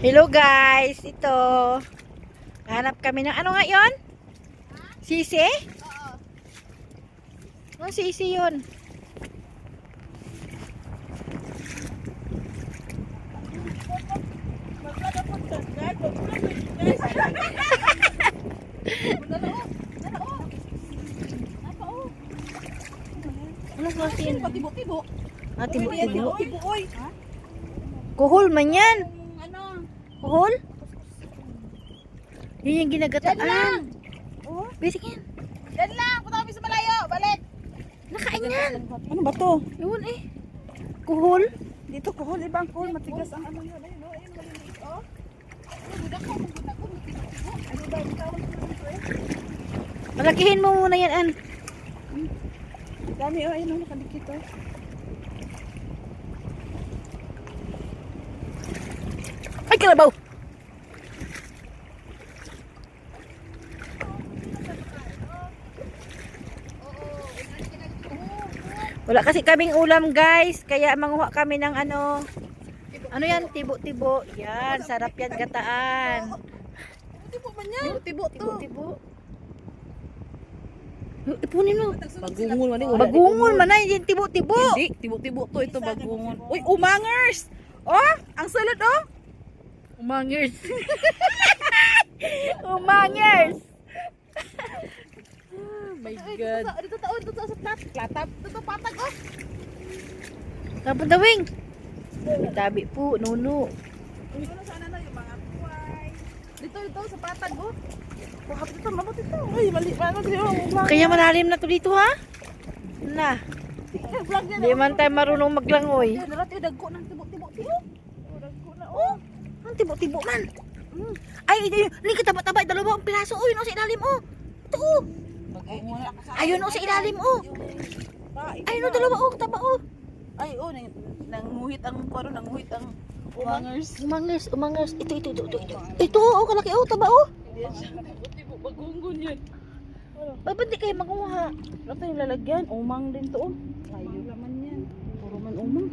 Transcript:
Hello guys, ito. Hanap kami ng ano nga yun? Sisi? Oo. Sisi yun. Ano klase yun? Tibo-tibo. Ah, tibo-tibo. Tibo-oy. Kuhol man yan. Ano? Kuhol? Yun yung ginagataan. Yan lang. Oh, basic yan. Yan lang. Punta kami sa malayo. Balik. Nakain yan. Ano ba to? Yun eh. Kuhol? Dito kuhol. Ibang kuhol. Matigas ang ano yun. Ayun o. Ayun maliliit o. Budak ko. Budak ko. Tibo-tibo. Ano ba? Tawag ko dito eh. Malakihin mo muna yan, An. Dami o. Ayun o. Nakadikit o. Ay, kalabaw! Wala kasi kaming ulam guys, kaya manguha kami ng ano. Ano yan? Tibo-tibo. Yan, sarap yan gataan. Tibo man yan. Tibo to. Tibo-tibo. Ipunin mo. Bagungon man eh. Bagungon man na, yung tibo-tibo. Hindi. Tibo-tibo to. Ito bagungon. Uy, umangers! Oh! Ang salad oh! Umangers. Umangers. Oh my God. Dito taon. Dito sa plat. Platap. Dito patag oh. Tapos dawing. Tabi po, nuno. Uy, ano sana na yung mga buhay. Dito sa patag oh. Bakit dito? Mabot ito. Uy, mali. Paano dito? Kaya malalim na to dito ha? Na. Vlog yan. Hindi man tayo marunong maglangoy. Darat yung dagko ng tibo-tibo. Tibo. Dagko na oh. Ang tibo-tibo man. Ay, hindi ka taba-taba. Dalawa ang piraso. Uy, no, sa ilalim oh. Ito oh. Ayun oh, sa ilalim oh. Ayun oh, dalawa oh. Taba oh. Ay, oh, nanguhit ang paro, nanguhit ang umangers. Umangers. Ito. Ito oh, kalaki oh. Taba oh. Tibo, bagunggon yan. Ba't di kayo makuha? Ano yung lalagyan? Umang din to oh. Ayaw naman yan. Puro man umang.